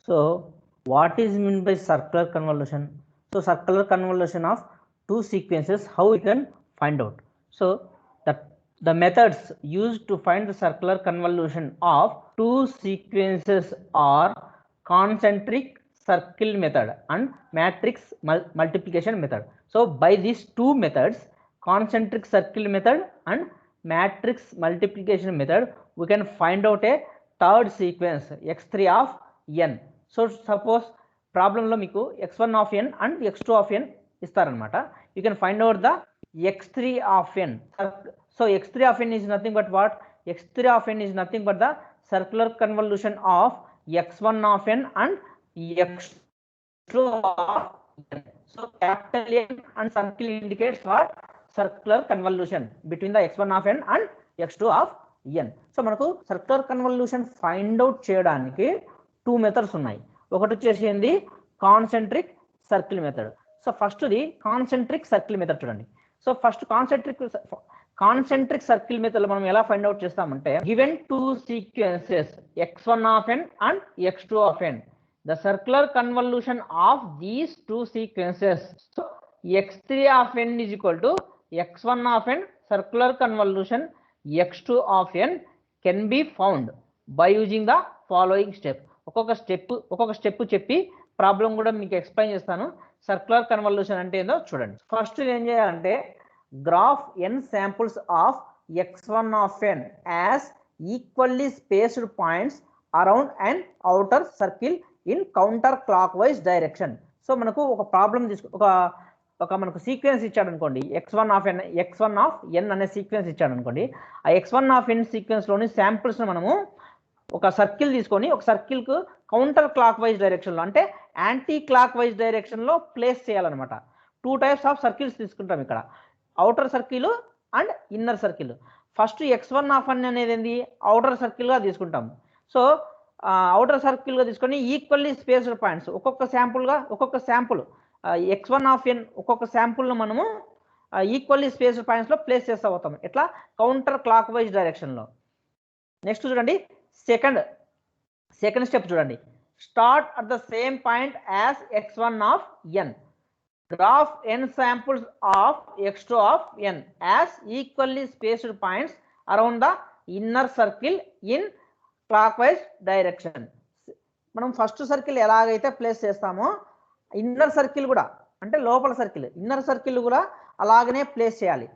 So what is meant by circular convolution? So circular convolution of two sequences, how we can find out? So the methods used to find the circular convolution of two sequences are concentric circle method and matrix multiplication method. So by these two methods, concentric circle method and matrix multiplication method, we can find out a third sequence x3 of n. So suppose problem lo meeku x1 of n and x2 of n istaranamata, you can find out the x3 of n. So x3 of n is nothing but what? X3 of n is nothing but the circular convolution of x1 of n and x2 of n. So capital N and circle indicates what? Circular convolution between the x1 of n and x2 of n. So మనకు circular convolution find out చేయడానికి two methods ఉన్నాయి. ఒకటి వచ్చేసి ఏంది concentric circle method. So first the concentric circle method చూడండి. So first concentric circle method మనం ఎలా find out చేస్తామంటే, given two sequences x1 of n and x2 of n, the circular convolution of these two sequences, so x3 of n is equal to x1 of n circular convolution x2 of n can be found by using the following step. ఒక్కొక్క step చెప్పి problem కూడా మీకు explain చేస్తాను. Circular convolution అంటే ఏందో చూడండి. First ఏం చేయాలంటే, graph n samples of x1 of n as equally spaced points around an outer circle in counter clockwise direction. So మనకు ఒక ప్రాబ్లం ఒక మనకు సీక్వెన్స్ ఇచ్చాడు అనుకోండి, x1 of n అనే సీక్వెన్స్ ఇచ్చాడు అనుకోండి. ఆ x1 of n సీక్వెన్స్ లోని శాంపుల్స్ మనము ఒక సర్కిల్ తీసుకొని ఒక సర్కిల్ కు కౌంటర్ క్లాక్ వైజ్ డైరెక్షన్ లో, అంటే యాంటీ క్లాక్ వైజ్ డైరెక్షన్ లో ప్లేస్ చేయాలన్నమాట. టూ టైప్స్ ఆఫ్ సర్కిల్స్ తీసుకుంటాం ఇక్కడ, outer circle and inner circle. First x1 of n అనేది ఏంది, అవుటర్ సర్కిల్ గా తీసుకుంటాం. సో అవుటర్ సర్కిల్ గా తీసుకొని ఈక్వల్లీ స్పేస్డ్ పాయింట్స్ ఒక్కొక్క శాంపుల్ x1 of n ఒక్కొక్క శాంపుల్ ను మనము ఈక్వల్లీ స్పేస్డ్ పాయింట్స్ లో ప్లేస్ చేస్తూ పోతాం. ఎట్లా? కౌంటర్ క్లాక్ వైజ్ డైరెక్షన్ లో. నెక్స్ట్ చూడండి, సెకండ్ స్టెప్ చూడండి. Start at the same point as x1 of n. Graph n samples of x2 of n as equally spaced points around the inner circle in clockwise direction. మనం first circle ఎలాగైతే place చేస్తామో, inner circle కూడా, అంటే లోపల circle, inner circle కూడా అలాగనే place చేయాలి.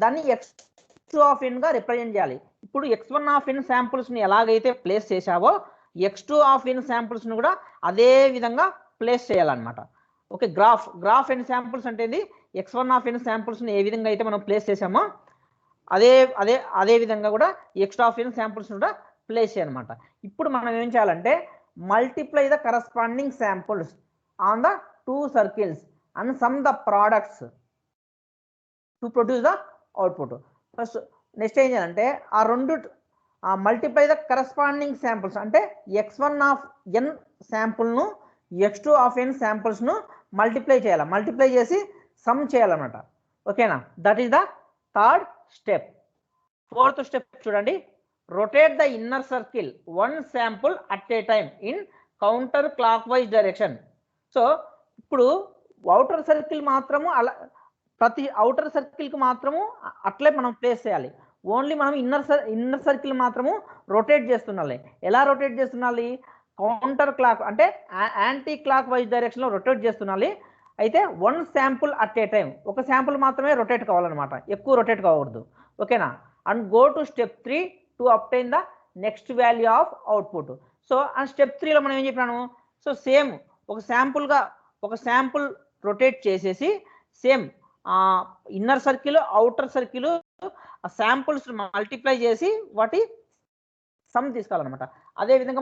దాన్ని x2 of n గా రిప్రజెంట్ చేయాలి. ఇప్పుడు x1 of n శాంపుల్స్ ని ఎలాగైతే ప్లేస్ చేసావో, x2 of n శాంపుల్స్ ని కూడా అదే విధంగా ప్లేస్ చేయాలన్నమాట. ఓకే, గ్రాఫ్ n శాంపుల్స్ అంటే x1 of n శాంపుల్స్ ని ఏ విధంగా అయితే మనం ప్లేస్ చేసామో అదే విధంగా కూడా x2 of n శాంపుల్స్ కూడా ప్లేస్ చేయాలన్నమాట. ఇప్పుడు మనం ఏం చేయాలంటే, multiply the corresponding samples on the two circles and some the products to produce the output. First next ఏం చేయాలంటే, ఆ రెండు మల్టిప్లై ద కరస్పాండింగ్ శాంపుల్స్ అంటే x1 of n శాంపుల్ను x2 of n శాంపుల్స్ను మల్టిప్లై చేయాలి. మల్టిప్లై చేసి సమ్ చేయాలన్నమాట. ఓకేనా? That is the third step. Fourth step చూడండి, rotate the inner circle one sample at a time in counter clockwise direction. So ఇప్పుడు outer circle మాత్రము ప్రతి అవుటర్ సర్కిల్కి మాత్రము అట్లే మనం ప్లేస్ చేయాలి. ఓన్లీ మనం ఇన్నర్ సర్కిల్ మాత్రము రొటేట్ చేస్తుండాలి. ఎలా రొటేట్ చేస్తుండాలి? కౌంటర్ క్లాక్ అంటే యాంటీ క్లాక్ వైజ్ డైరెక్షన్లో రొటేట్ చేస్తుండాలి. అయితే one sample at A time, ఒక శాంపుల్ మాత్రమే రొటేట్ కావాలన్నమాట, ఎక్కువ రొటేట్ కావద్దు. ఓకేనా? And go to step 3 to obtain the next value of output. So ఆ స్టెప్ 3లో మనం ఏం చెప్పినాము, సో సేమ్ ఒక శాంపుల్ రొటేట్ చేసేసి same inner circle outer circle ఆ శాంపుల్స్ మల్టిప్లై చేసి వాటి సమ్ తీసుకోవాలన్నమాట. అదేవిధంగా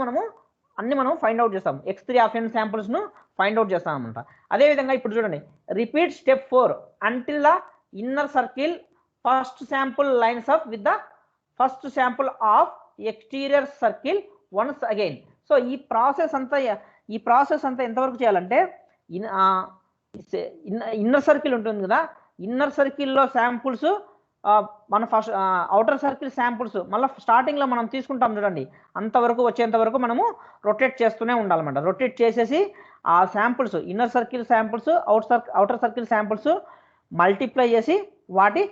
మనం ఫైండ్ అవుట్ చేస్తాం. x3 of n శాంపుల్స్ ను ఫైండ్ అవుట్ చేస్తాం అనమాట. అదేవిధంగా ఇప్పుడు చూడండి, repeat step 4 until the inner circle first sample lines up with the first sample of exterior circle once again. So ఈ ప్రాసెస్ అంతా ఎంతవరకు చేయాలంటే, ఇన్నర్ సర్కిల్ ఉంటుంది కదా, ఇన్నర్ సర్కిల్లో శాంపుల్స్ మన ఫస్ట్ అవుటర్ సర్కిల్ శాంపుల్స్ మళ్ళీ స్టార్టింగ్లో మనం తీసుకుంటాం చూడండి, అంతవరకు వచ్చేంత వరకు మనము రొటేట్ చేస్తూనే ఉండాలన్నమాట. రొటేట్ చేసేసి ఆ samples inner circle samples outer circle samples multiply చేసి వాటి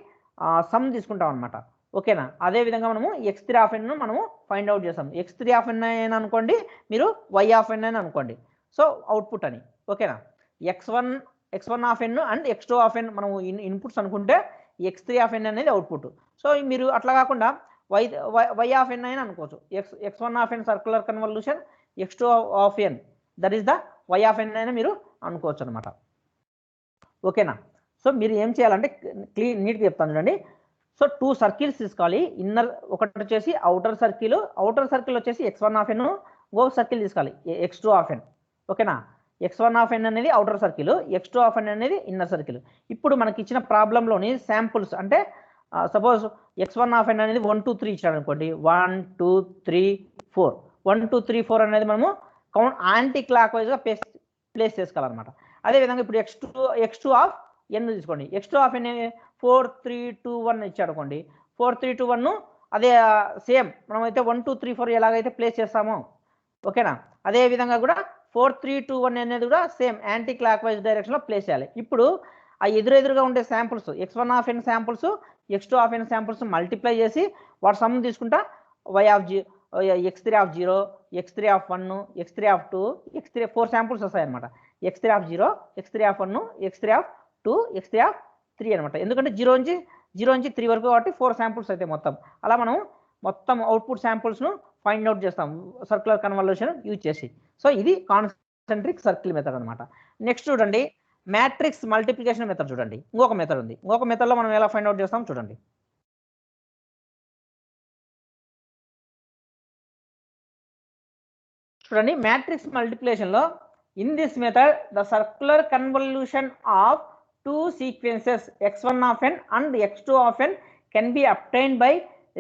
సమ్ తీసుకుంటాం అనమాట. ఓకేనా? అదేవిధంగా మనము x3 ఆఫ్ ఎన్ను మనము ఫైండ్ అవుట్ చేస్తాం. x3 ఆఫ్ ఎన్ అని అనుకోండి, మీరు y ఆఫ్ ఎన్ అని అనుకోండి. సో అవుట్పుట్ అని. ఓకేనా? x1 of n and x2 of n మనము ఇన్పుట్స్ అనుకుంటే x3 ఆఫ్ ఎన్ అనేది అవుట్పుట్. సో మీరు అట్లా కాకుండా y ఆఫ్ ఎన్ అని అనుకోవచ్చు. x1 of n circular convolution, x2 of n that is the y of n అని మీరు అనుకోవచ్చు అనమాట. ఓకేనా? సో మీరు ఏం చేయాలంటే నీట్గా చెప్తాను చూడండి. సో 2 సర్కిల్స్ తీసుకోవాలి. ఇన్నర్ ఒకటి వచ్చేసి అవుటర్ సర్కిల్ వచ్చేసి x1 ఆఫ్ ఎన్, ఇంకొక సర్కిల్ తీసుకోవాలి x2 ఆఫ్ ఎన్. ఓకేనా? x1 ఆఫ్ ఎన్ అనేది అవుటర్ సర్కిల్, x2 ఆఫ్ ఎన్ అనేది ఇన్నర్ సర్కిల్. ఇప్పుడు మనకి ఇచ్చిన ప్రాబ్లంలోని శాంపుల్స్ అంటే సపోజ్ x1 ఆఫ్ ఎన్ అనేది 1 2 3 ఇచ్చాడు అనుకోండి. 1 2 3 4 1 2 3 4 అనేది మనము యాంటీ క్లాక్ వైజ్గా ప్లేస్ చేసుకోవాలన్నమాట. అదేవిధంగా ఇప్పుడు x2 ఆఫ్ ఎన్ తీసుకోండి. x2 ఆఫ్ ఎన్ 4 3 2 1 ఇచ్చాడు అనుకోండి. 4 3 2 1 అదే సేమ్ మనమైతే 1 2 3 4 ఎలాగైతే ప్లేస్ చేస్తామో, ఓకేనా, అదే విధంగా కూడా 4 3 2 1 అనేది కూడా సేమ్ యాంటీ క్లాక్ వైజ్ డైరెక్షన్లో ప్లేస్ చేయాలి. ఇప్పుడు ఆ ఎదురెదురుగా ఉండే samples x1 of n samples, x2 of n samples multiply చేసి వాటి సమ్ తీసుకుంటా x3 of 0, x3 of 1, x3 of 2, x3 4 samples వస్తాయన్నమాట. x3 of 0, x3 of 1, x3 of 2, x3 of 3 అనమాట. ఎందుకంటే 0 నుంచి 3 వరకు కాబట్టి 4 శాంపుల్స్ అయితే మొత్తం. అలా మనం మొత్తం అవుట్పుట్ శాంపుల్స్ను ఫైండ్ అవుట్ చేస్తాం సర్క్యులర్ కన్వల్యూషన్ యూజ్ చేసి. సో ఇది కాన్సెంట్రిక్ సర్కిల్ మెథడ్ అనమాట. నెక్స్ట్ చూడండి, మ్యాట్రిక్స్ మల్టిప్లికేషన్ మెథడ్ చూడండి. ఇంకొక మెథడ్ ఉంది. ఇంకొక మెథడ్లో మనం ఎలా ఫైండ్ అవుట్ చేస్తాం చూడండి. చూడండి, మ్యాట్రిక్స్ మల్టిప్లికేషన్లో in this method the circular convolution of 2 sequences x1 of n and x2 of n can be obtained by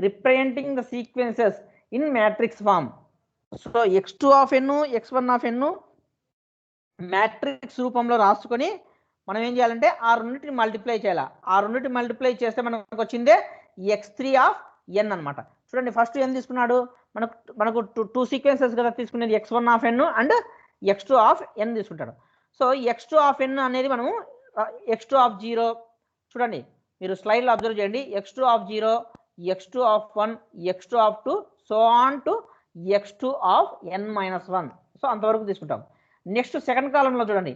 representing the sequences in matrix form. So x2 of n, x1 of n matrix రూపంలో రాసుకొని మనం ఏం చేయాలంటే ఆ రెండింటిని multiply చేయాలి. ఆ రెండింటిని మల్టిప్లై చేస్తే మనకు వచ్చిందే x3 ఆఫ్ n అనమాట. చూడండి, ఫస్ట్ ఏం తీసుకున్నాడు, మనకు 2 సీక్వెన్సెస్ కదా తీసుకునేది, x1 of n and x2 of n తీసుకుంటాడు. సో x2 ఆఫ్ n అనేది మనము x2 ఆఫ్ 0 చూడండి, మీరు స్లైడ్లో అబ్జర్వ్ చేయండి, x2 of 0, x2 of 1, x2 of 2 so on to x2 of n-1. So అంతవరకు తీసుకుంటాం. నెక్స్ట్ సెకండ్ కాలంలో చూడండి,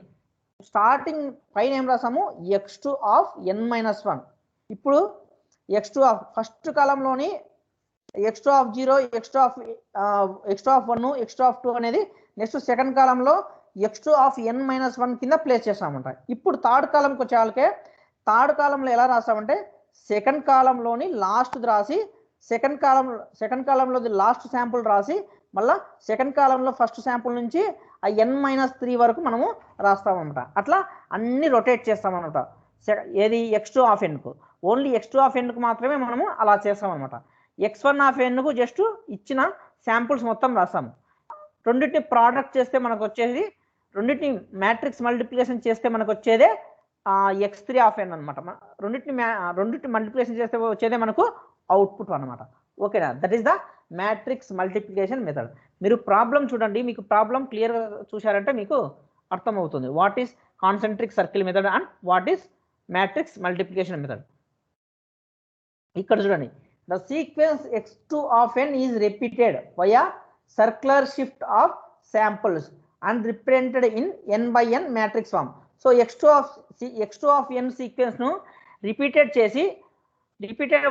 స్టార్టింగ్ పైన ఏం రాసాము, x2 ఆఫ్ n-1. ఇప్పుడు x2 ఆఫ్ ఫస్ట్ కాలంలోని x2 of 0, x2 of 1, x2 of 2 అనేది నెక్స్ట్ సెకండ్ కాలంలో x2 ఆఫ్ n-1 కింద ప్లేస్ చేస్తామంట. ఇప్పుడు థర్డ్ కాలంకి వచ్చే వాళ్ళకే థర్డ్ కాలంలో ఎలా రాస్తామంటే సెకండ్ కాలంలోని లాస్ట్ రాసి సెకండ్ కాలంలో లాస్ట్ శాంపుల్ రాసి మళ్ళీ సెకండ్ కాలంలో ఫస్ట్ శాంపుల్ నుంచి ఆ n-3 వరకు మనము రాస్తామన్నమాట. అట్లా అన్ని రొటేట్ చేస్తామన్నమాట. ఏది x2 ఆఫ్ ఎన్కు ఓన్లీ x2 ఆఫ్ ఎన్కు మాత్రమే మనము అలా చేస్తామన్నమాట. x1 ఆఫ్ ఎన్కు జస్ట్ ఇచ్చిన శాంపుల్స్ మొత్తం రాస్తాము. రెండింటిని ప్రోడక్ట్ చేస్తే మనకు వచ్చేది, రెండింటిని మ్యాట్రిక్స్ మల్టిప్లికేషన్ చేస్తే మనకు వచ్చేదే x3 ఆఫ్ n అనమాట. రెండింటిని మల్టిప్లికేషన్ చేస్తే వచ్చేదే మనకు అవుట్పుట్ అనమాట. ఓకేనా? That is the matrix multiplication method. మీరు ప్రాబ్లం చూడండి, మీకు ప్రాబ్లం క్లియర్గా చూశారంటే మీకు అర్థమవుతుంది what is concentric circle method and what is matrix multiplication method. ఇక్కడ చూడండి, the sequence x2 of n is repeated via circular shift of samples and represented in n/n matrix form. So x2 of n sequence ను repeated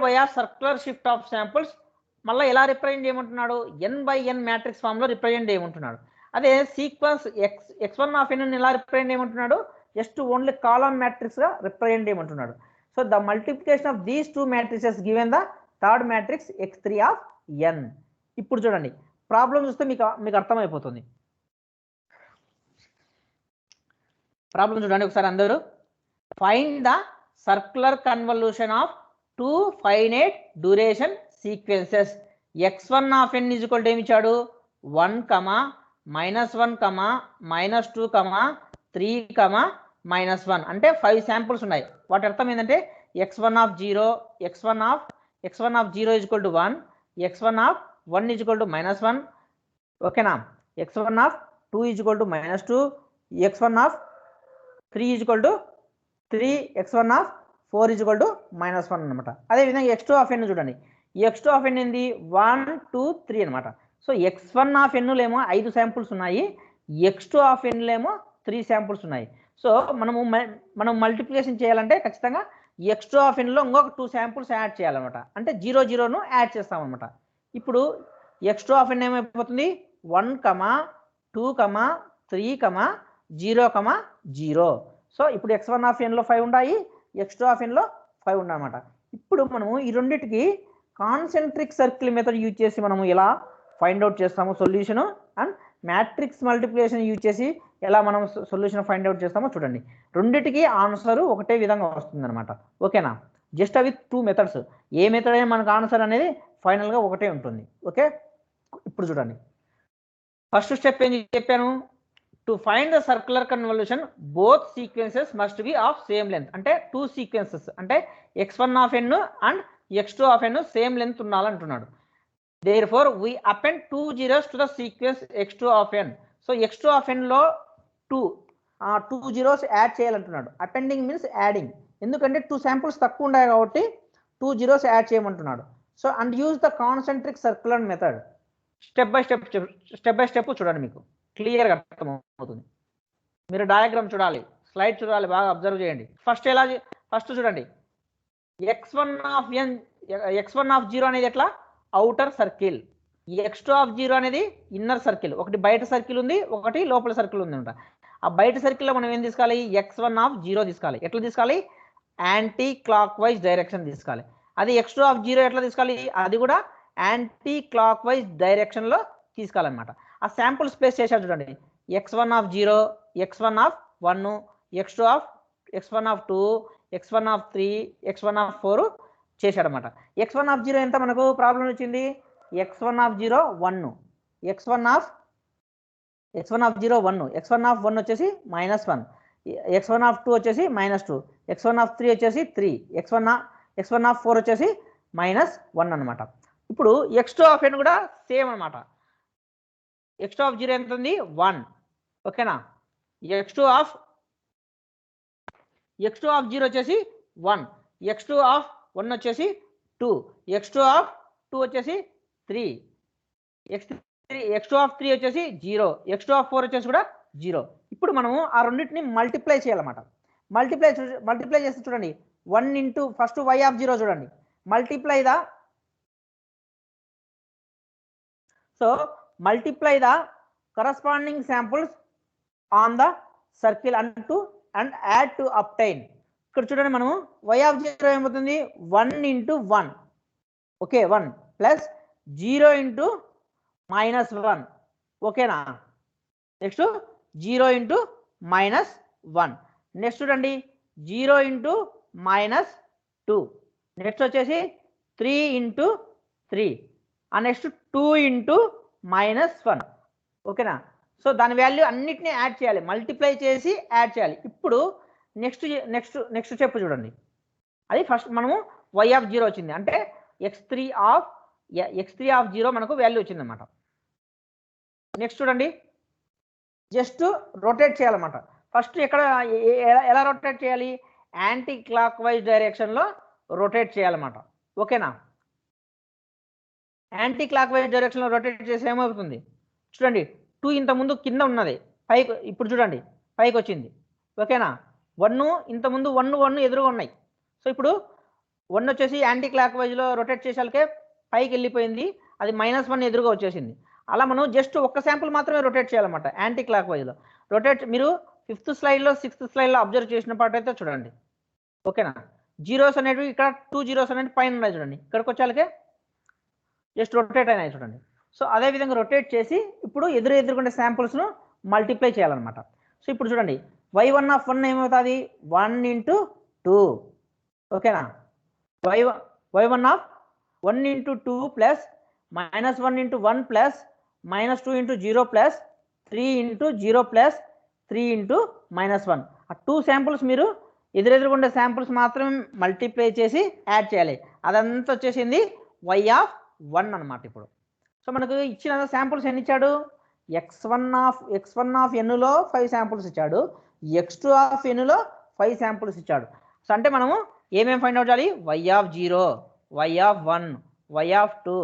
via circular shift of samples మళ్ళీ ఎలా represent చేయమంటున్నాడు, n/n matrix form లో represent చేయమంటున్నాడు. అదే sequence x1 of n ఎలా represent చేయమంటున్నాడు, just only column matrix గా రిప్రజెంట్ చేయమంటున్నాడు. So the multiplication of these 2 matrices given the third matrix x3 of n. ఇప్పుడు చూడండి, ప్రాబ్లం చూస్తే మీకు అర్థమైపోతుంది. ప్రాబ్లం చూడండి ఒకసారి అందరూ. Find the circular convolution of 2 finite duration sequences. x1 of n is equal to ఏమి ఇచ్చాడు, 1, -1, -2, 3, -1 అంటే 5 శాంపుల్స్ ఉన్నాయి. వాటి అర్థం ఏంటంటే x1 of 0 x1 of 0 is equal to 1, x1 of 1 is equal to -1, ఓకేనా. x1 of 2 is equal to -2, x1 of 3 is equal to 3, x1 of 4 is equal to -1 అనమాట. అదేవిధంగా x2 of n చూడండి, x2 of n ఏంది 1 2 3 అనమాట. So x1 of n లేమో 5 samples ఉన్నాయి, x2 of n లేమో 3 samples ఉన్నాయి. So మనం multiplication చేయాలంటే ఖచ్చితంగా x2 of n లో ఇంకొక 2 శాంపుల్స్ యాడ్ చేయాలన్నమాట. అంటే 0 0ను యాడ్ చేస్తామన్నమాట. ఇప్పుడు x2 of n ఏమైపోతుంది 1 2 3 0 0. సో ఇప్పుడు x1 of n లో 5 ఉన్నాయి, x2 of n లో 5 ఉన్నాయన్నమాట. ఇప్పుడు మనము ఈ రెండింటికి కాన్సెంట్రిక్ సర్కిల్ మెథడ్ యూజ్ చేసి మనము ఎలా ఫైండ్ అవుట్ చేస్తాము solution, and matrix multiplication use చేసి ఎలా మనం సొల్యూషన్ ఫైండ్ అవుట్ చేస్తామో చూడండి. రెండింటికి ఆన్సర్ ఒకటే విధంగా వస్తుంది అనమాట. ఓకేనా, జస్ట్ అవి 2 మెథడ్స్. ఏ మెథడ్ అయినా మనకు ఆన్సర్ అనేది ఫైనల్గా ఒకటే ఉంటుంది. ఓకే, ఇప్పుడు చూడండి ఫస్ట్ స్టెప్ ఏం చెప్పాను, to find the circular convolution both sequences must be of same length. అంటే 2 సీక్వెన్సెస్ అంటే x1 of n and x2 of n same length ఉండాలంటున్నాడు. Therefore we append 2 zeros to the sequence x2 of n. So x2 of n లో 2 zeros add చేయాలంటున్నాడు. Appending means adding, ఎందుకంటే 2 samples తక్కువ ఉన్నాయి కాబట్టి 2 zeros add చేయమంటున్నాడు. So and use the concentric circular method. Step by step చూడండి, మీకు క్లియర్గా అర్థమవుతుంది. మీరు డయాగ్రామ్ చూడాలి, స్లైడ్ చూడాలి, బాగా అబ్జర్వ్ చేయండి. ఫస్ట్ చూడండి, x1 of 0 అనేది ఎట్లా అవుటర్ సర్కిల్, x2 of 0 అనేది ఇన్నర్ సర్కిల్. ఒకటి బయట సర్కిల్ ఉంది, ఒకటి లోపల సర్కిల్ ఉంది అనమాట. ఆ బయట సర్కిల్లో మనం ఏం తీసుకోవాలి, x1 of 0 తీసుకోవాలి. ఎట్లా తీసుకోవాలి, యాంటీ క్లాక్ వైజ్ డైరెక్షన్ తీసుకోవాలి. అది x2 of 0 ఎట్లా తీసుకోవాలి, అది కూడా యాంటీ క్లాక్ వైజ్ డైరెక్షన్లో తీసుకోవాలన్నమాట. ఆ శాంపుల్స్ ప్లేస్ చేశారు చూడండి, x1 of 0, x1 of 1, x1 of 2, x1 of 3, x1 of 4 చేశాడనమాట. x1 of 0 ఎంత మనకు ప్రాబ్లం వచ్చింది, x1 of 0 1, x1 of 0 1, x1 of 1 వచ్చేసి -1, x1 of 2 వచ్చేసి -2, x1 of 3 వచ్చేసి 3, x1 of 4 వచ్చేసి -1 అనమాట. ఇప్పుడు x2 of n కూడా సేమ్ అనమాట. x2 of 0 ఎంత ఉంది 1, ఓకేనా. x2 of 0 వచ్చేసి 1, x2 of 1 వచ్చేసి 2, x2 of 2 వచ్చేసి 3, x2 of 3 వచ్చేసి 0, x2 of 4 వచ్చేసి కూడా 0. ఇప్పుడు మనము ఆ రెండింటిని మల్టిప్లై చేయాలన్నమాట. మల్టిప్లై చేస్తే చూడండి 1 ఇంటూ ఫస్ట్ y of 0 చూడండి, multiply the corresponding samples on the circle and add to obtain. ఇక్కడ చూడండి మనము y of 0 ఏమవుతుంది 1 ఇంటూ 1, ఓకే 1 ప్లస్ 0 ఇంటూ -1, ఓకేనా. నెక్స్ట్ 0 ఇంటూ -1, నెక్స్ట్ చూడండి 0 ఇంటూ -2, నెక్స్ట్ వచ్చేసి 3 ఇంటూ 3, ఆ నెక్స్ట్ 2 ఇంటూ -1, ఓకేనా. సో దాని వాల్యూ అన్నిటినీ యాడ్ చేయాలి, మల్టిప్లై చేసి యాడ్ చేయాలి. ఇప్పుడు నెక్స్ట్ స్టెప్ చూడండి, అది ఫస్ట్ మనము y of 0 వచ్చింది, అంటే x3 of 0 మనకు వాల్యూ వచ్చింది అనమాట. నెక్స్ట్ చూడండి జస్ట్ రొటేట్ చేయాలన్నమాట. ఫస్ట్ ఎలా రొటేట్ చేయాలి, యాంటీ క్లాక్ వైజ్ డైరెక్షన్లో రొటేట్ చేయాలన్నమాట, ఓకేనా. యాంటీ క్లాక్ వైజ్ డైరెక్షన్లో రొటేట్ చేసి ఏమవుతుంది చూడండి, 2 ఇంతకుముందు కింద ఉన్నది పైకి, ఇప్పుడు చూడండి పైకి వచ్చింది, ఓకేనా. 1 ఇంతకుముందు 1 ఎదురుగా ఉన్నాయి. సో ఇప్పుడు 1 వచ్చేసి యాంటీ క్లాక్ వైజ్లో రొటేట్ చేసాకే పైకి వెళ్ళిపోయింది, అది -1 ఎదురుగా వచ్చేసింది. అలా మనం జస్ట్ ఒక్క శాంపుల్ మాత్రమే రొటేట్ చేయాలన్నమాట యాంటీ క్లాక్ వైజ్లో. మీరు 5th స్లైడ్లో 6th స్లైడ్లో అబ్జర్వ్ చేసిన పార్ట్ అయితే చూడండి, ఓకేనా. జీరోస్ అనేవి ఇక్కడ 2 zeros అనేవి పైన ఉన్నాయి చూడండి, ఇక్కడికి వచ్చాకే జస్ట్ రొటేట్ అయినాయి చూడండి. సో అదే విధంగా రొటేట్ చేసి ఇప్పుడు ఎదురుకుండే శాంపుల్స్ను మల్టిప్లై చేయాలన్నమాట. సో ఇప్పుడు చూడండి y1 of 1 ఏమవుతుంది 1 ఇంటూ 2, ఓకేనా. y1 of 1 into 2 plus -1 into 1 plus -2 into 0 plus 3 into 0 plus 3 into -1. ఆ 2 శాంపుల్స్ మీరు ఎదురెదురుగుండే శాంపుల్స్ మాత్రం మల్టిప్లై చేసి యాడ్ చేయాలి. అదంతా వచ్చేసింది y(1) అనమాట. ఇప్పుడు సో మనకు ఇచ్చిన శాంపుల్స్ ఎన్ని ఇచ్చాడు? x1 ఆఫ్ nలో 5 శాంపుల్స్ ఇచ్చాడు, x2 ఆఫ్ nలో 5 శాంపుల్స్ ఇచ్చాడు. సో అంటే మనము ఏమేమి ఫైండ్ అవుట్ చేయాలి? y(0), y(1), y(2),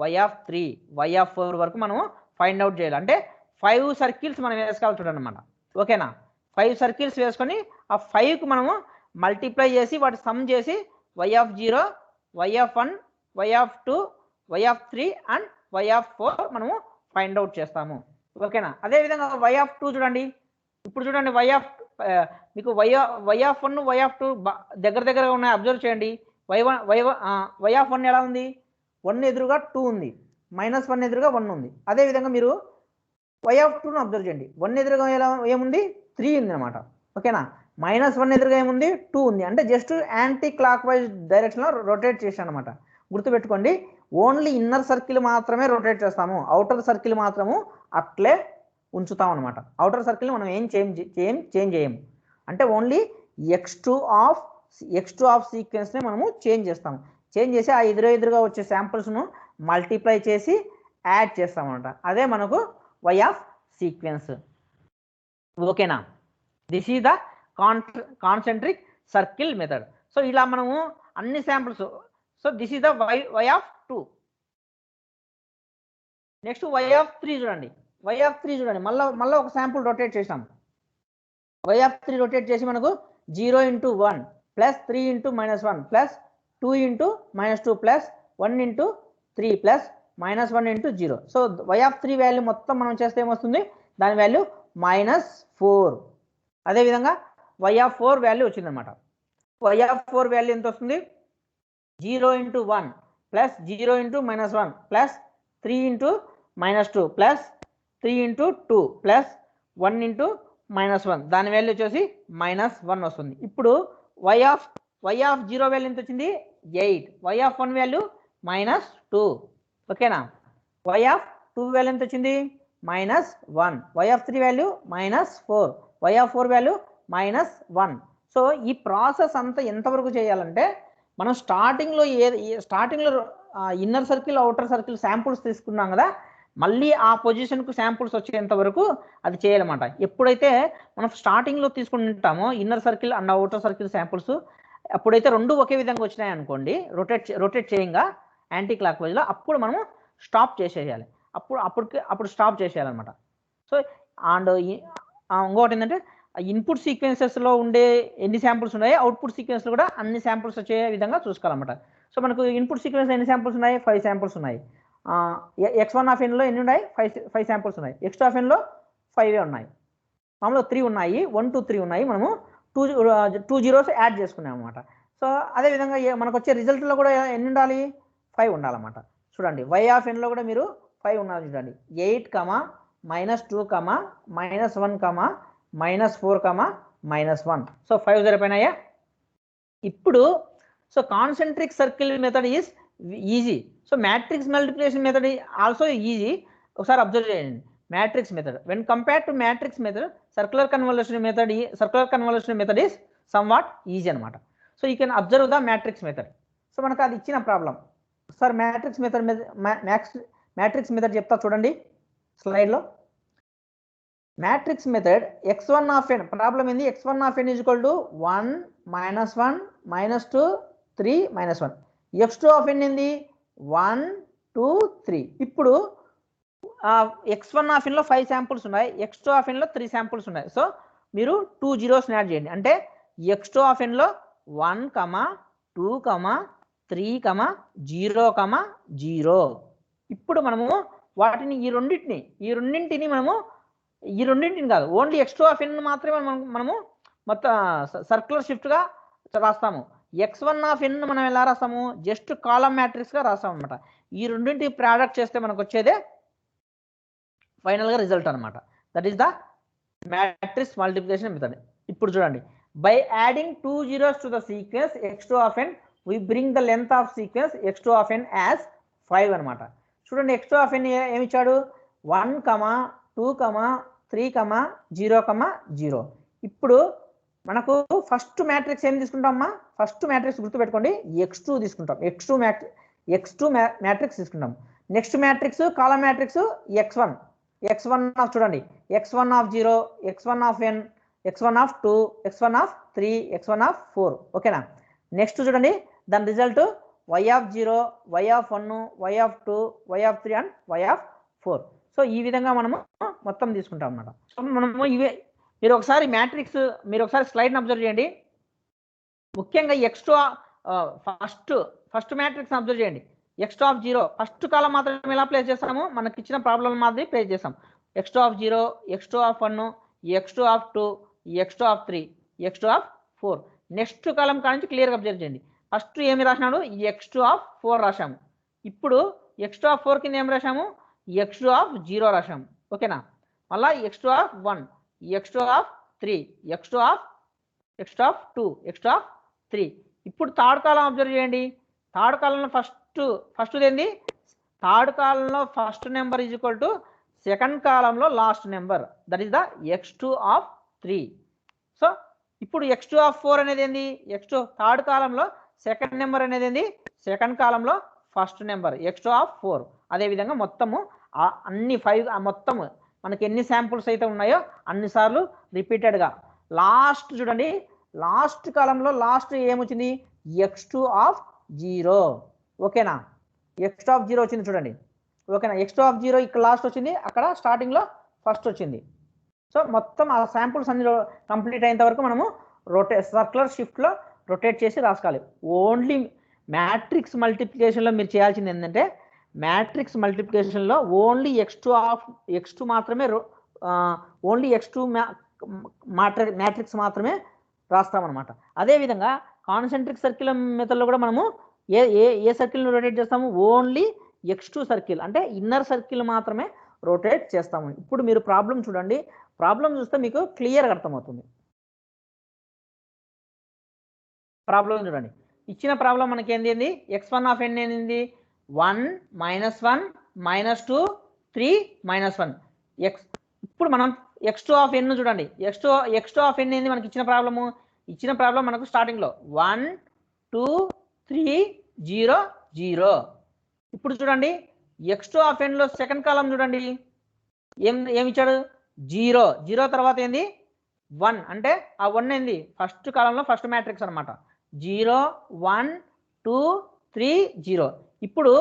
y(3), y(4) వరకు మనము ఫైండ్ అవుట్ చేయాలి. అంటే 5 సర్కిల్స్ మనం వేసుకోవాలి చూడండి అన్నమాట. ఓకేనా? 5 సర్కిల్స్ వేసుకొని ఆ 5కు మనము మల్టిప్లై చేసి వాటి సమ్ చేసి y(0), y(1), y(2), y(3) and y(4) మనము ఫైండ్ అవుట్ చేస్తాము. ఓకేనా? అదేవిధంగా y(2) చూడండి. ఇప్పుడు చూడండి మీకు y(1), y(2) దగ్గరగా ఉన్నాయి. అబ్జర్వ్ చేయండి. y(1) ఎలా ఉంది? 1 ఎదురుగా 2 ఉంది, -1 ఎదురుగా 1 ఉంది. అదేవిధంగా మీరు y(2)ను అబ్జర్వ్ చేయండి. 1 ఎదురుగా ఏముంది? 3 ఉంది అనమాట. ఓకేనా? -1 ఎదురుగా ఏముంది? 2 ఉంది. అంటే జస్ట్ యాంటీ క్లాక్ వైజ్ డైరెక్షన్లో రొటేట్ చేశాను అనమాట. గుర్తుపెట్టుకోండి, ఓన్లీ ఇన్నర్ సర్కిల్ మాత్రమే రొటేట్ చేస్తాము, అవుటర్ సర్కిల్ మాత్రము అట్లే ఉంచుతాం అనమాట. అవుటర్ సర్కిల్ మనం ఏం చేంజ్ చేయము. అంటే ఓన్లీ x2 ఆఫ్ సీక్వెన్స్ని మనము చేంజ్ చేస్తాము. చేంజ్ చేసి ఆ ఎదురుగా వచ్చే శాంపుల్స్ను మల్టిప్లై చేసి యాడ్ చేస్తాం అనమాట. అదే మనకు y ఆఫ్ సీక్వెన్స్. ఓకేనా? This is the concentric circle method. So ఇలా మనము అన్ని samples. So this is the y of 2. Next y of 3 చూడండి. మళ్ళీ ఒక శాంపుల్ రొటేట్ చేసాం. y ఆఫ్ 3 రొటేట్ చేసి మనకు 0 × 1 plus 3 × -1 plus 2 × -2 plus 1 × 3 plus -1 × 0. So y of 3 value మొత్తం మనం చేస్తే ఏమొస్తుంది? దాని వాల్యూ -4. అదేవిధంగా y ఆఫ్ 4 వాల్యూ వచ్చిందనమాట. y ఆఫ్ 4 వాల్యూ ఎంత వస్తుంది? 0 × 1 ప్లస్ 0 × -1 ప్లస్ 3 × -2 ప్లస్ 3 × 2 ప్లస్ 1 × -1. దాని వాల్యూ వచ్చేసి -1 వస్తుంది. ఇప్పుడు y ఆఫ్ 0 వాల్యూ ఎంత వచ్చింది? 8. y of 1 value -2. ఓకేనా? y ఆఫ్ 2 వాల్యూ ఎంత వచ్చింది? -1. y of 3 value -4. y of 4 value -1. So ఈ ప్రాసెస్ అంతా ఎంతవరకు చేయాలంటే, మనం స్టార్టింగ్లో inner circle, outer circle samples తీసుకున్నాం కదా, మళ్ళీ ఆ పొజిషన్కు శాంపుల్స్ వచ్చేంత వరకు అది చేయాలన్నమాట. ఎప్పుడైతే మనం స్టార్టింగ్లో తీసుకుంటామో inner circle and outer circle samples, అప్పుడైతే రెండు ఒకే విధంగా వచ్చినాయి అనుకోండి, రొటేట్ చేయంగా యాంటీ క్లాక్ వైజ్లో, అప్పుడు మనము స్టాప్ చేసేయాలి. అప్పుడు స్టాప్ చేసేయాలన్నమాట. సో అండ్ ఇంకొకటి ఏంటంటే, ఇన్పుట్ సీక్వెన్సెస్లో ఉండే ఎన్ని శాంపుల్స్ ఉన్నాయో అవుట్పుట్ సీక్వెన్స్లో కూడా అన్ని శాంపుల్స్ వచ్చే విధంగా చూసుకోవాలన్నమాట. సో మనకు ఇన్పుట్ సీక్వెన్స్ ఎన్ని శాంపుల్స్ ఉన్నాయి? 5 శాంపుల్స్ ఉన్నాయి. x1 ఆఫ్ nలో ఎన్ని ఉన్నాయి? 5 శాంపుల్స్ ఉన్నాయి. x2 ఆఫ్ nలో 5 ఉన్నాయి. మామూలుగా 3 ఉన్నాయి, 1 2 3 ఉన్నాయి. మనము 2 zeros యాడ్ చేసుకున్నాం అనమాట. సో అదేవిధంగా మనకు వచ్చే రిజల్ట్లో కూడా ఎన్ని ఉండాలి? 5 ఉండాలన్నమాట. చూడండి, y ఆఫ్ nలో కూడా మీరు 5 ఉండాలి. చూడండి, 8, -2, -1, -4, -1. సో 5 సరిపోయినాయా? ఇప్పుడు so concentric circle method is easy. So matrix multiplication method also easy. ఒకసారి అబ్జర్వ్ చేయండి. Matrix method, when compare to matrix method, circular convolution method is somewhat easy అనమాట. So you can observe the matrix method. So మనకు అది ఇచ్చిన problem. Sir matrix method చెప్తా చూడండి స్లైడ్లో. Matrix method x1 of n problem ఏంది? x1 of n = 1 -1 -2 3 -1. x2 of n ఏంది? 1 2 3. ఇప్పుడు x1 ఆఫ్ nలో 5 శాంపుల్స్ ఉన్నాయి, x2 ఆఫ్ nలో 3 శాంపుల్స్ ఉన్నాయి. సో మీరు 2 zeros యాడ్ చేయండి. అంటే x2 ఆఫ్ nలో 1, 2, 3, 0, 0. ఇప్పుడు మనము వాటిని ఈ రెండింటిని కాదు, ఓన్లీ x2 ఆఫ్ n మాత్రమే మనము మొత్తం సర్క్యులర్ షిఫ్ట్గా రాస్తాము. x1 ఆఫ్ n మనం ఎలా రాస్తాము? జస్ట్ కాలం మ్యాట్రిక్స్గా రాస్తాం అనమాట. ఈ రెండింటి ప్రోడక్ట్ చేస్తే మనకు వచ్చేదే ఫైనల్గా రిజల్ట్ అనమాట. That is the matrix multiplication method. ఇప్పుడు చూడండి, by adding 2 zeros to the sequence x2 of n we bring the length of sequence x2 of n as 5 అనమాట. చూడండి, x2 ఆఫ్ n ఏమి ఇచ్చాడు? 1, 2, 3, 0, 0. ఇప్పుడు మనకు ఫస్ట్ మ్యాట్రిక్స్ ఏం తీసుకుంటామమ్మా? ఫస్ట్ మ్యాట్రిక్స్ గుర్తుపెట్టుకోండి, x2 తీసుకుంటాం. x2 మ్యాట్రిక్స్ తీసుకుంటాం. Next matrix column matrix x1 of చూడండి, x1 of 0, x1 of n, x1 of 2, x1 of 3, x1 of 4. ఓకేనా? నెక్స్ట్ చూడండి దాని result y of 0, y of 1, y of 2, y of 3 and y of 4. So ఈ విధంగా మనము మొత్తం తీసుకుంటాం అన్నమాట. సో మనము ఇవే మీరు ఒకసారి మ్యాట్రిక్స్ మీరు ఒకసారి స్లైడ్ని అబ్జర్వ్ చేయండి. ముఖ్యంగా x2 ఫస్ట్ మ్యాట్రిక్స్ అబ్జర్వ్ చేయండి. x2 ఆఫ్ 0 ఫస్ట్ కాలం మాత్రం ఎలా ప్లేస్ చేస్తాము? మనకి ఇచ్చిన ప్రాబ్లం మాదిరి ప్లేస్ చేస్తాం. x2 of 0, x2 of 1, x2 of 2, x2 of 3, x2 of 4. Next column కానించి క్లియర్గా అబ్జర్వ్ చేయండి. ఫస్ట్ ఏమి రాసినాడు? x2 ఆఫ్ 4 రాశాము. ఇప్పుడు x2 ఆఫ్ 4 కింద ఏం రాశాము? x2 ఆఫ్ 0 రాశాము. ఓకేనా? మళ్ళీ x2 of 1, x2 of 3, x2 of 2, x2 of 3. ఇప్పుడు థర్డ్ కాలం అబ్జర్వ్ చేయండి. థర్డ్ కాలంలో ఫస్ట్ ఏంది? థర్డ్ కాలంలో first number is equal to second కాలంలో last number, that is the x2 of 3. So ఇప్పుడు x2 ఆఫ్ 4 అనేది ఏంది? x2 థర్డ్ కాలంలో సెకండ్ నెంబర్ అనేది ఏంది? సెకండ్ కాలంలో ఫస్ట్ నెంబర్ x2 ఆఫ్ 4. అదేవిధంగా మొత్తము అన్ని 5 మొత్తం మనకి ఎన్ని శాంపుల్స్ అయితే ఉన్నాయో అన్నిసార్లు రిపీటెడ్గా లాస్ట్ చూడండి, లాస్ట్ కాలంలో లాస్ట్ ఏమొచ్చింది? x2 of 0. ఓకేనా? x2 ఆఫ్ 0 వచ్చింది చూడండి. ఓకేనా? x2 ఆఫ్ 0 ఇక్కడ లాస్ట్ వచ్చింది, అక్కడ స్టార్టింగ్లో ఫస్ట్ వచ్చింది. సో మొత్తం ఆ శాంపుల్స్ అన్ని కంప్లీట్ అయినంత వరకు మనము సర్క్యులర్ షిఫ్ట్లో రొటేట్ చేసి రాసుకోవాలి. ఓన్లీ మ్యాట్రిక్స్ మల్టిప్లికేషన్లో మీరు చేయాల్సింది ఏంటంటే, మ్యాట్రిక్స్ మల్టిప్లికేషన్లో ఓన్లీ x2 మాత్రమే ఓన్లీ x2 మ్యాట్రిక్స్ మాత్రమే రాస్తామన్నమాట. అదేవిధంగా కాన్సెంట్రిక్ సర్కిల్ మెథడ్లో కూడా మనము ఏ సర్కిల్ని రొటేట్ చేస్తాము? ఓన్లీ x2 సర్కిల్ అంటే ఇన్నర్ సర్కిల్ మాత్రమే రొటేట్ చేస్తాము. ఇప్పుడు మీరు ప్రాబ్లం చూడండి, ప్రాబ్లం చూస్తే మీకు క్లియర్గా అర్థమవుతుంది. ప్రాబ్లం చూడండి, ఇచ్చిన ప్రాబ్లం మనకి ఏంది? x1 ఆఫ్ n ఏంది? 1, -1, -2, 3, -1. ఇప్పుడు మనం x2 ఆఫ్ n చూడండి. x2 ఆఫ్ n ఏంది మనకి ఇచ్చిన ప్రాబ్లము? ఇచ్చిన ప్రాబ్లం మనకు స్టార్టింగ్లో 1, 2, 3, 0, 0. ఇప్పుడు చూడండి x2 ఆఫ్ nలో సెకండ్ కాలం చూడండి, ఏమి ఇచ్చాడు? 0 తర్వాత ఏంది? 1. అంటే ఆ 1 ఏంది? ఫస్ట్ కాలంలో ఫస్ట్ మ్యాట్రిక్స్ అనమాట. 0, 1, 2, 3, 0. ఇప్పుడు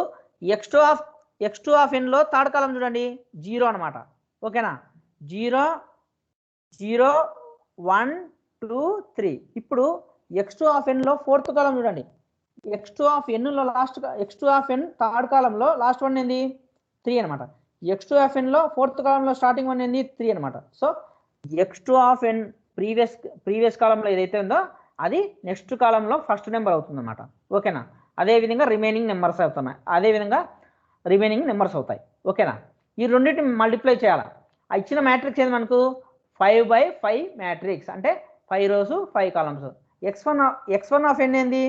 x2 ఆఫ్ nలో థర్డ్ కాలం చూడండి, 0 అనమాట. ఓకేనా? 0, 0, 1, 2, 3. ఇప్పుడు x2 ఆఫ్ nలో ఫోర్త్ కాలం చూడండి, x2 ఆఫ్ nలో x2 ఆఫ్ n థర్డ్ కాలంలో లాస్ట్ వన్ ఏంది? 3 అనమాట. x2 ఆఫ్ nలో ఫోర్త్ కాలంలో స్టార్టింగ్ వన్ ఏంది? 3 అనమాట. So x2 of n previous కాలంలో ఏదైతే ఉందో అది నెక్స్ట్ కాలంలో ఫస్ట్ నెంబర్ అవుతుంది అనమాట. ఓకేనా? అదేవిధంగా రిమైనింగ్ నెంబర్స్ అవుతాయి. ఓకేనా? ఈ రెండింటిని మల్టిప్లై చేయాలి. ఆ ఇచ్చిన మ్యాట్రిక్స్ ఏంది మనకు? 5/5 మ్యాట్రిక్స్ అంటే 5 rows 5 columns. x1 of n ఏంది?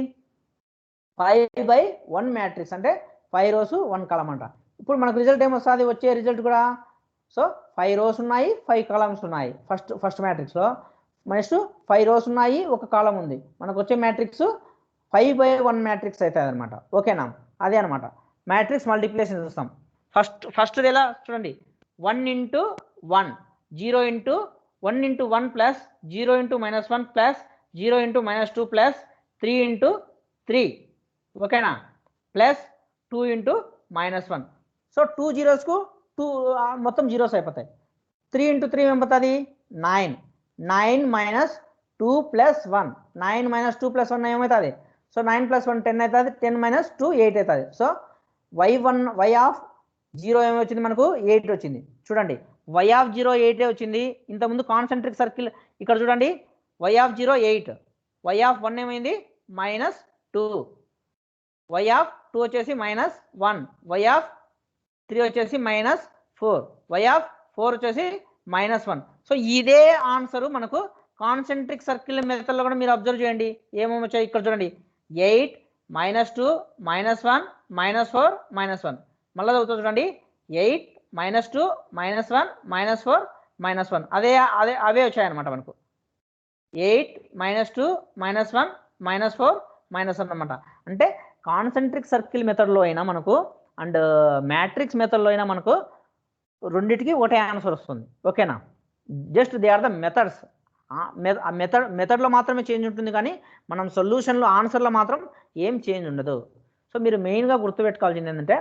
5/1 మ్యాట్రిక్స్ అంటే 5 rows 1 column అంట. ఇప్పుడు మనకు రిజల్ట్ ఏమొస్తుంది? వచ్చే రిజల్ట్ కూడా సో 5 rows ఉన్నాయి, 5 columns ఉన్నాయి ఫస్ట్ మ్యాట్రిక్స్లో. నెక్స్ట్ 5 rows ఉన్నాయి, ఒక కాలం ఉంది. మనకు వచ్చే మ్యాట్రిక్స్ 5/1 మ్యాట్రిక్స్ అవుతుంది అనమాట. ఓకేనా? అదే అనమాట మ్యాట్రిక్స్ మల్టిప్లికేషన్ చూస్తాం. ఫస్ట్ ఎలా చూడండి, 1 × 1, 0 × 1 × 1 ప్లస్ 0 × -1 ప్లస్ 0 × -2 ప్లస్ 3 × 3. ఓకేనా? ప్లస్ 2 × -1. సో 2 zeros 2 మొత్తం జీరోస్ అయిపోతాయి. 3 × 3 ఏమవుతుంది? 9. 9 - 2 + 1. 9 - 2 + 1 ఏమవుతుంది? సో 9 + 1 10 అవుతుంది. 10 - 2 8 అవుతుంది. సో y ఆఫ్ 0 ఏమొచ్చింది మనకు? 8 వచ్చింది. చూడండి y ఆఫ్ 0 8 వచ్చింది. ఇంతకుముందు కాన్సెంట్రిక్ సర్కిల్ ఇక్కడ చూడండి, y ఆఫ్ 0 8, y ఆఫ్ 1 ఏమైంది? -2, y ఆఫ్ 2 వచ్చేసి -1, y ఆఫ్ 3 వచ్చేసి -4, y ఆఫ్ 4 వచ్చేసి -1. సో ఇదే ఆన్సర్ మనకు కాన్సెంట్రిక్ సర్కిల్ మెథడ్లో కూడా మీరు అబ్జర్వ్ చేయండి. ఏమేమి వచ్చాయి ఇక్కడ చూడండి, 8, -2, -1, -4, -1. మళ్ళీ చదువుతా చూడండి, 8, -2, -1, -4, -1. అవే వచ్చాయన్నమాట మనకు. 8 -2 -1 -4 -1 అనమాట. అంటే కాన్సెంట్రిక్ సర్కిల్ మెథడ్లో అయినా మనకు అండ్ మ్యాట్రిక్స్ మెథడ్లో అయినా మనకు రెండిటికి ఒకటే ఆన్సర్ వస్తుంది. ఓకేనా? Just they are the methods. మెథడ్లో మాత్రమే చేంజ్ ఉంటుంది కానీ మనం సొల్యూషన్లో ఆన్సర్లో మాత్రం ఏం చేంజ్ ఉండదు. సో మీరు మెయిన్గా గుర్తుపెట్టుకోవాల్సింది ఏంటంటే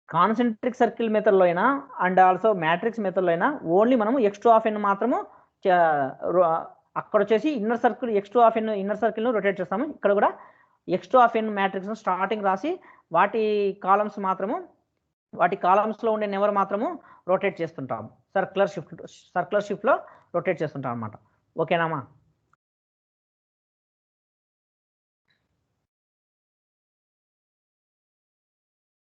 కాన్సెంట్రిక్ సర్కిల్ మెథడ్లో అయినా అండ్ ఆల్సో మ్యాట్రిక్స్ మెథడ్లో అయినా ఓన్లీ మనము x2 మాత్రము అక్కడ వచ్చేసి ఇన్నర్ సర్కిల్ x2 ఇన్నర్ సర్కిల్ను రొటేట్ చేస్తాము. ఇక్కడ కూడా x2 మ్యాట్రిక్స్ను స్టార్టింగ్ రాసి వాటి కాలమ్స్లో ఉండే నెంబర్ మాత్రము రొటేట్ చేస్తుంటాము. సర్క్యులర్ షిఫ్ట్లో రొటేట్ చేస్తుంటాం అనమాట. ఓకేనామా?